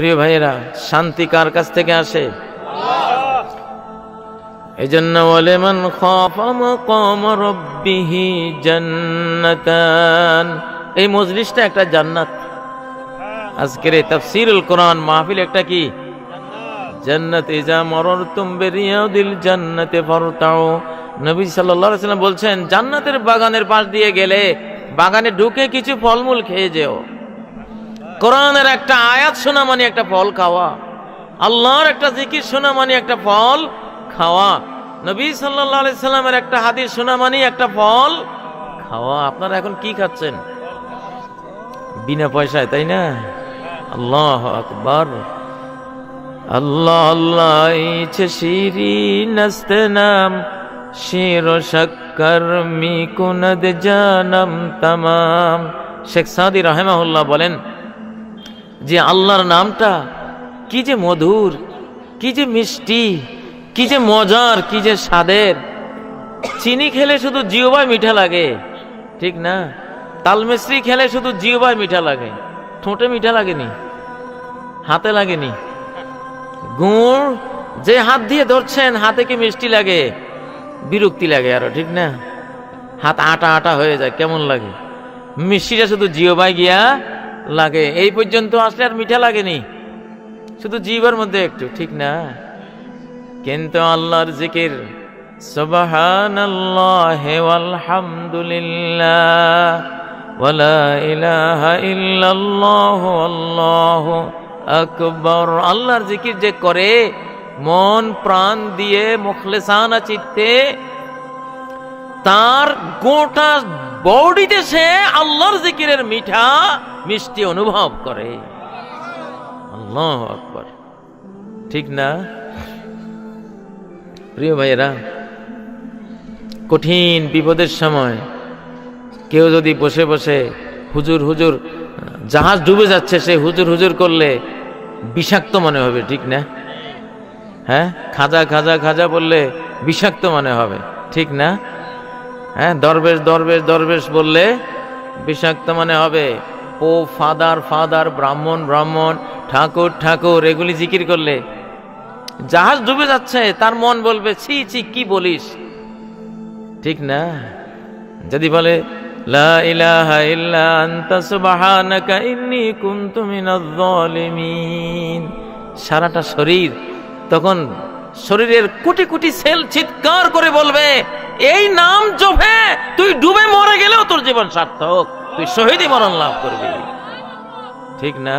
প্রিয় ভাইয়েরা, শান্তি কার কাছ থেকে আসে? এজন্য ওয়ালিমান খাফা মাকাম রাব্বিহি জান্নাতান, এই মজলিসটা একটা জান্নাত। আজকের এই তাফসীরুল কোরআন মাহফিল একটা কি জান্নাত। ইজা মারারতুম বিরিয়াদিল জান্নাতি ফারতাউ, নবী সাল্লাল্লাহু আলাইহি ওয়াসাল্লাম বলছেন, জান্নাতের বাগানের পাশ দিয়ে গেলে বাগানে ঢুকে কিছু ফলমূল খেয়ে যেও। কোরআনের একটা আয়াত শোনা মানে একটা ফল খাওয়া, আল্লাহর একটা জিকির শোনা মানে একটা ফল খাওয়া, নবী সাল্লাল্লাহু আলাইহি সাল্লামের একটা হাদিস শোনা মানে একটা ফল খাওয়া। আপনারা এখন কি খাচ্ছেন? বিনা পয়সায়, তাই না? আল্লাহু আকবার। আল্লাহ আল্লাহ ইচ্ছে শিরিন আস্তে নাম, শির ও শক্কর মি কুনদ জানম তামাম। শেখ সাদি রাহিমাহুল্লাহ বলেন যে আল্লাহর নামটা কি যে মধুর, কি যে মিষ্টি, কি যে মজার, কি যে স্বাদের। চিনি খেলে শুধু জিহ্বায় মিঠা লাগে, ঠিক না? তালমিছরি খেলে শুধু জিহ্বায় মিঠা লাগে, ঠোঁটে মিঠা লাগেনি, হাতে লাগেনি। গুড় যে হাত দিয়ে ধরছেন হাতে কি মিষ্টি লাগে? বিরক্তি লাগে আরো, ঠিক না? হাত আটা আটা হয়ে যায়, কেমন লাগে? মিষ্টিটা শুধু জিহ্বায় গিয়া লাগে, এই পর্যন্ত আসলে আর মিঠা লাগেনি, শুধু জিহ্বার মধ্যে একটু, ঠিক না? কিন্তু আল্লাহর জিকির সুবহানাল্লাহি ওয়াল হামদুলিল্লাহ ওয়ালা ইলাহা ইল্লাল্লাহু আল্লাহু আকবার, আল্লাহর জিকির যে করে মন প্রাণ দিয়ে মুখলিসানা চিত্তে, তার গোটা বডিতে সে আল্লাহর জিকিরের মিঠা মিষ্টি অনুভব করে। আল্লাহু আকবার, ঠিক না? প্রিয় ভাইয়েরা, কঠিন বিপদের সময় কেউ যদি বসে বসে হুজুর হুজুর, জাহাজ ডুবে যাচ্ছে, সে হুজুর হুজুর করলে বিষাক্ত মনে হবে, ঠিক না? হ্যাঁ, খাজা খাজা খাজা বললে বিষাক্ত মনে হবে, ঠিক না? হ্যাঁ, দরবেশ দরবেশ দরবেশ বললে বিষাক্ত মনে হবে। ও ফাদার ফাদার, ব্রাহ্মণ ব্রাহ্মণ, ঠাকুর ঠাকুর, এগুলি জিকির করলে জাহাজ ডুবে যাচ্ছে, তার মন বলবে ছি ছি, কি বলিস, ঠিক না? যদি বলে লা ইলাহা ইল্লা আনতা সুবহানাকা ইন্নী কুনতু মিনাজ জালিমিন, সারাটা শরীর তখন, শরীরের কোটি কোটি সেল চিৎকার করে বলবে, এই নাম জপে তুই ডুবে মরে গেলেও তোর জীবন সার্থক, তুই শহীদি মরণ লাভ করবি, ঠিক না?